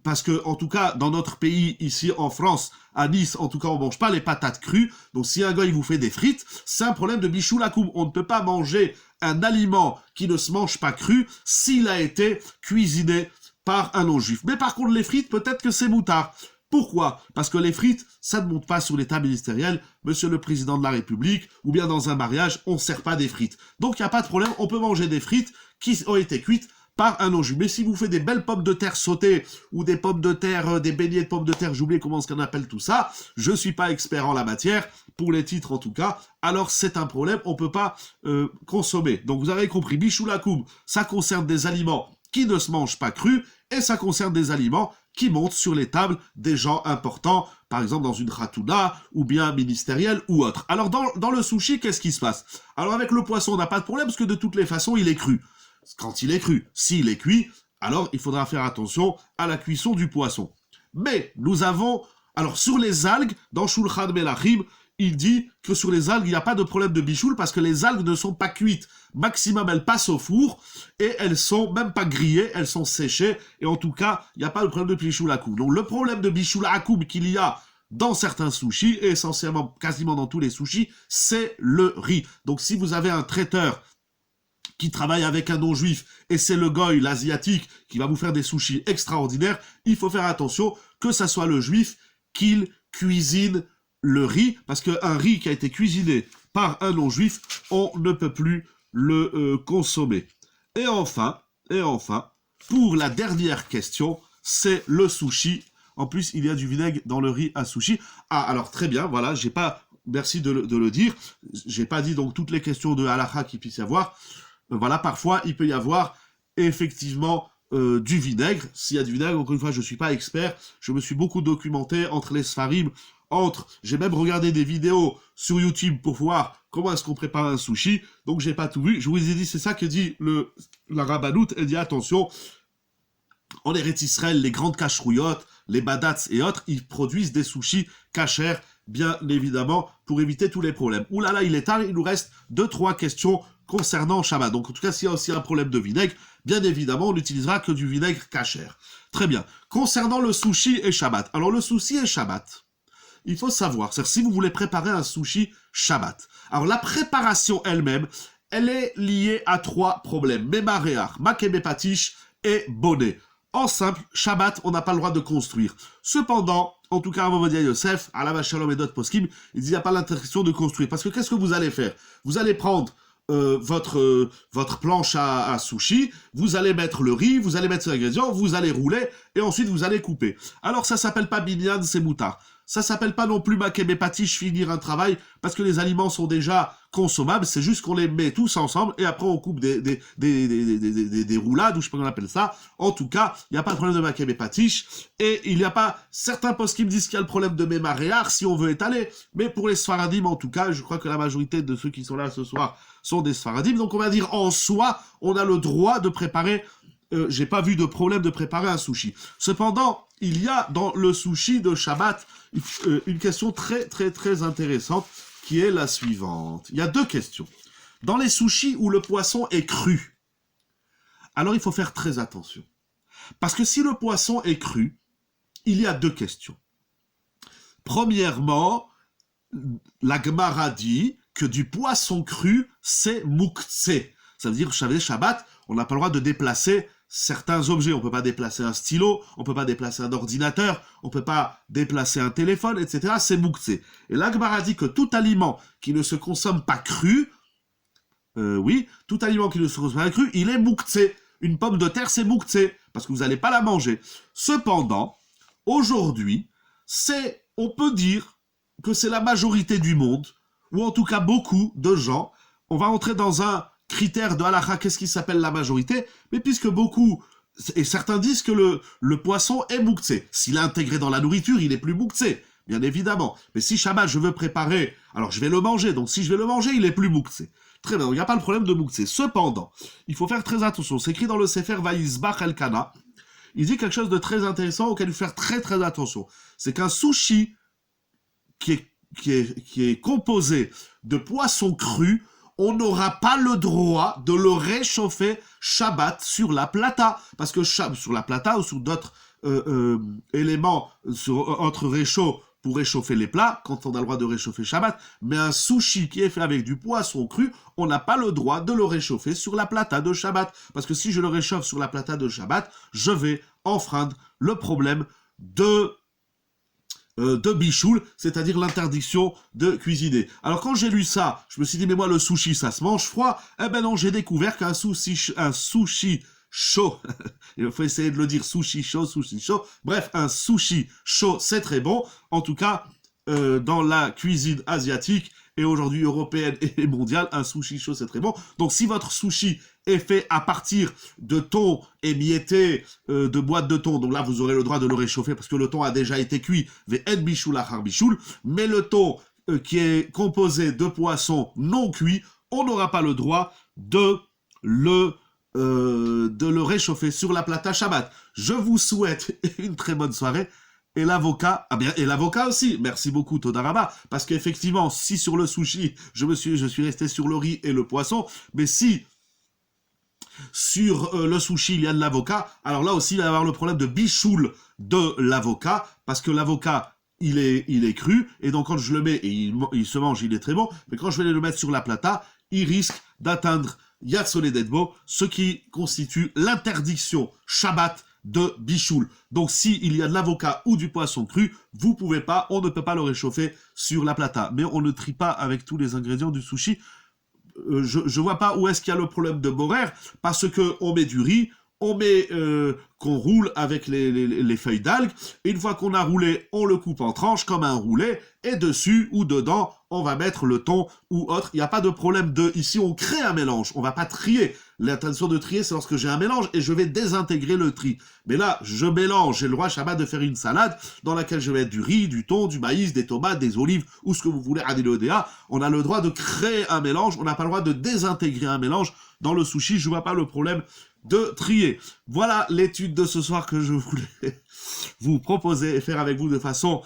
parce que, en tout cas, dans notre pays, ici en France, à Nice, en tout cas, on mange pas les patates crues. Donc, si un gars, il vous fait des frites, c'est un problème de Bishul Akoum. On ne peut pas manger un aliment qui ne se mange pas cru s'il a été cuisiné par un non-juif. Mais par contre, les frites, peut-être que c'est moutard. Pourquoi? Parce que les frites, ça ne monte pas sur les tables ministérielles. Monsieur le Président de la République, ou bien dans un mariage, on ne sert pas des frites. Donc, il n'y a pas de problème, on peut manger des frites qui ont été cuites par un non-juif. Mais si vous faites des belles pommes de terre sautées, ou des pommes de terre, des beignets de pommes de terre, j'ai oublié comment on appelle tout ça, je suis pas expert en la matière, pour les titres en tout cas, alors c'est un problème, on peut pas consommer. Donc vous avez compris, Bishul Akoum, ça concerne des aliments qui ne se mangent pas crus, et ça concerne des aliments qui montent sur les tables des gens importants, par exemple dans une khatouna, ou bien ministérielle, ou autre. Alors dans le sushi, qu'est-ce qui se passe? Alors avec le poisson, on n'a pas de problème, parce que de toutes les façons, il est cru. Quand il est cru, s'il est cuit, alors il faudra faire attention à la cuisson du poisson. Mais nous avons, alors sur les algues, dans Shulchan Melachim, il dit que sur les algues, il n'y a pas de problème de bichoul parce que les algues ne sont pas cuites. Maximum, elles passent au four et elles sont même pas grillées, elles sont séchées. Et en tout cas, il n'y a pas de problème de bichoul akoum. Donc le problème de bichoul akoum qu'il y a dans certains sushis, et essentiellement quasiment dans tous les sushis, c'est le riz. Donc si vous avez un traiteur qui travaille avec un non-juif, et c'est le goy, l'asiatique, qui va vous faire des sushis extraordinaires, il faut faire attention que ça soit le juif qu'il cuisine le riz, parce qu'un riz qui a été cuisiné par un non-juif, on ne peut plus le consommer. Et enfin, pour la dernière question, c'est le sushi. En plus, il y a du vinaigre dans le riz à sushi. Ah, alors très bien, voilà, merci de le dire. J'ai pas dit donc toutes les questions de halakha qu'il puisse y avoir. voilà, parfois, il peut y avoir effectivement du vinaigre. S'il y a du vinaigre, encore une fois, je ne suis pas expert, je me suis beaucoup documenté entre les sfarim, j'ai même regardé des vidéos sur YouTube pour voir comment est-ce qu'on prépare un sushi, donc j'ai pas tout vu. Je vous ai dit, c'est ça que dit la rabbanoute, elle dit attention, en Eretz Israël, les grandes cacherouillottes, les badats et autres, ils produisent des sushis cachers, bien évidemment, pour éviter tous les problèmes. Ouh là là, il est tard, il nous reste 2-3 questions concernant Shabbat. Donc en tout cas, s'il y a aussi un problème de vinaigre, bien évidemment, on n'utilisera que du vinaigre cacher. Très bien. Concernant le sushi et Shabbat. Alors le sushi et Shabbat, il faut savoir, c'est-à-dire si vous voulez préparer un sushi Shabbat. Alors la préparation elle-même, elle est liée à 3 problèmes. Memareach, makebe patish et bonnet. En simple, Shabbat, on n'a pas le droit de construire. Cependant, en tout cas, Avodia Yosef, Alav Shalom et d'autres poskim, il dit il n'y a pas l'interdiction de construire. Parce que qu'est-ce que vous allez faire? Vous allez prendre votre planche à sushi, vous allez mettre le riz, vous allez mettre ses ingrédients, vous allez rouler, et ensuite vous allez couper. Alors ça s'appelle pas binyan, c'est moutard. Ça s'appelle pas non plus makebe patish, finir un travail, parce que les aliments sont déjà consommables, c'est juste qu'on les met tous ensemble, et après on coupe des roulades, ou je sais pas comment on appelle ça. En tout cas, il n'y a pas de problème de makebe patish, et il n'y a pas, certains postes qui me disent qu'il y a le problème de mémaréar, si on veut étaler, mais pour les sfaradim, en tout cas, je crois que la majorité de ceux qui sont là ce soir sont des sfaradim, donc on va dire en soi, on a le droit de préparer, j'ai pas vu de problème de préparer un sushi. Cependant, il y a dans le sushi de Shabbat une question très très très intéressante qui est la suivante. Il y a 2 questions. Dans les sushis où le poisson est cru, alors il faut faire très attention. Parce que si le poisson est cru, il y a 2 questions. Premièrement, la Gemara dit que du poisson cru, c'est mouktsé. Ça veut dire, Shabbat, on n'a pas le droit de déplacer certains objets. On ne peut pas déplacer un stylo, on ne peut pas déplacer un ordinateur, on ne peut pas déplacer un téléphone, etc. C'est mouktsé. Et la Gemara dit que tout aliment qui ne se consomme pas cru, tout aliment qui ne se consomme pas cru, il est mouktsé. Une pomme de terre, c'est mouktsé, parce que vous n'allez pas la manger. Cependant, aujourd'hui, on peut dire que c'est la majorité du monde, ou en tout cas beaucoup de gens, on va entrer dans un critère de halakha, qu'est-ce qui s'appelle la majorité, mais puisque beaucoup, et certains disent que le poisson est mouktsé. S'il est intégré dans la nourriture, il est plus mouktsé, bien évidemment. Mais si Shabbat, je veux préparer, alors je vais le manger, donc si je vais le manger, il est plus mouktsé. Très bien, il n'y a pas le problème de mouktsé. Cependant, il faut faire très attention, c'est écrit dans le Sefer Vayizbach Elkana, il dit quelque chose de très intéressant auquel il faut faire très très attention. C'est qu'un sushi qui est composé de poissons crus, on n'aura pas le droit de le réchauffer Shabbat sur la plata. Parce que sur la plata ou sur d'autres éléments, entre réchaud pour réchauffer les plats, quand on a le droit de réchauffer Shabbat, mais un sushi qui est fait avec du poisson cru, on n'a pas le droit de le réchauffer sur la plata de Shabbat. Parce que si je le réchauffe sur la plata de Shabbat, je vais enfreindre le problème de bichoul, c'est-à-dire l'interdiction de cuisiner. Alors quand j'ai lu ça, je me suis dit, mais moi le sushi, ça se mange froid. Eh ben non, j'ai découvert qu'un sushi chaud, il faut essayer de le dire, sushi chaud, bref, un sushi chaud, c'est très bon. En tout cas, dans la cuisine asiatique, et aujourd'hui européenne et mondiale, un sushi chaud, c'est très bon. Donc si votre sushi est fait à partir de thon émietté, de boîtes de thon, donc là vous aurez le droit de le réchauffer parce que le thon a déjà été cuit, mais le thon qui est composé de poissons non cuits, on n'aura pas le droit de le réchauffer sur la plata Shabbat. Je vous souhaite une très bonne soirée. Et l'avocat, et l'avocat aussi, merci beaucoup Todaraba, parce qu'effectivement, si sur le sushi, je suis resté sur le riz et le poisson, mais si sur le sushi il y a de l'avocat, alors là aussi il va y avoir le problème de bichoul de l'avocat, parce que l'avocat, il est cru, et donc quand je le mets, et il se mange, il est très bon, mais quand je vais le mettre sur la plata, il risque d'atteindre Yad Soledetbo, ce qui constitue l'interdiction Shabbat de bichoul. Donc si il y a de l'avocat ou du poisson cru, on ne peut pas le réchauffer sur la plata. Mais on ne trie pas avec tous les ingrédients du sushi. Je vois pas où est-ce qu'il y a le problème de borer, parce que on met du riz, on met qu'on roule avec les feuilles d'algues, et une fois qu'on a roulé, on le coupe en tranches comme un roulet, et dessus ou dedans, on va mettre le thon ou autre. Il n'y a pas de problème ici, on crée un mélange. On va pas trier. L'intention de trier, c'est lorsque j'ai un mélange et je vais désintégrer le tri. Mais là, je mélange. J'ai le droit, Shabbat, de faire une salade dans laquelle je vais mettre du riz, du thon, du maïs, des tomates, des olives, ou ce que vous voulez, adilodéa. On a le droit de créer un mélange. On n'a pas le droit de désintégrer un mélange. Dans le sushi, je vois pas le problème de trier. Voilà l'étude de ce soir que je voulais vous proposer et faire avec vous de façon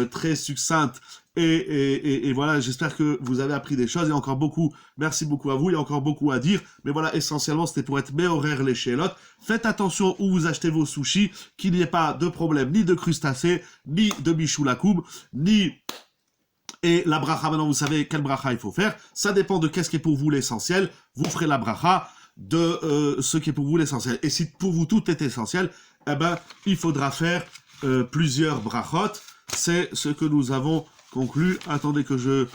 très succincte. Et voilà, j'espère que vous avez appris des choses. Il y a encore beaucoup, merci beaucoup à vous, il y a encore beaucoup à dire. Mais voilà, essentiellement, c'était pour être horaires les chélotes. Faites attention où vous achetez vos sushis, qu'il n'y ait pas de problème ni de crustacés, ni de bichoulakoum, ni... Et la bracha, maintenant vous savez quelle bracha il faut faire. Ça dépend de qu'est-ce qui est pour vous l'essentiel. Vous ferez la bracha de ce qui est pour vous l'essentiel. Et si pour vous tout est essentiel, eh ben, il faudra faire plusieurs brachot. C'est ce que nous avons conclu. Attendez que je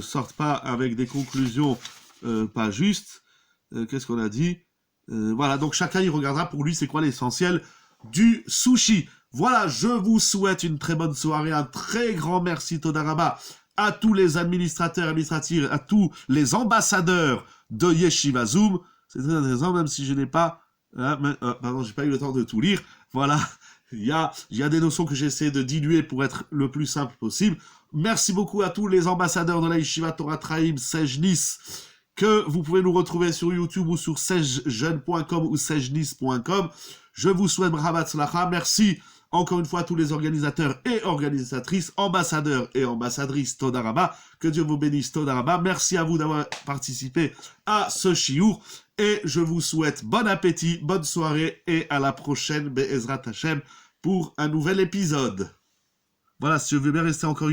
sorte pas avec des conclusions pas justes. Qu'est-ce qu'on a dit? Voilà, donc chacun il regardera pour lui c'est quoi l'essentiel du sushi. Voilà, je vous souhaite une très bonne soirée, un très grand merci Todaraba à tous les administrateurs, administratives, à tous les ambassadeurs de Yeshiva Zoom. C'est très intéressant, même si je n'ai pas... pardon, j'ai pas eu le temps de tout lire. Voilà, il y a des notions que j'essaie de diluer pour être le plus simple possible. Merci beaucoup à tous les ambassadeurs de la Yeshiva Torah Traim, Sej Nice, que vous pouvez nous retrouver sur YouTube ou sur sejjeune.com ou sejnice.com. Je vous souhaite bravat slacha. Merci encore une fois à tous les organisateurs et organisatrices, ambassadeurs et ambassadrices Todaraba. Que Dieu vous bénisse Todaraba. Merci à vous d'avoir participé à ce chiour. Et je vous souhaite bon appétit, bonne soirée et à la prochaine Be'ezrat Hashem pour un nouvel épisode. Voilà, si je veux bien rester encore une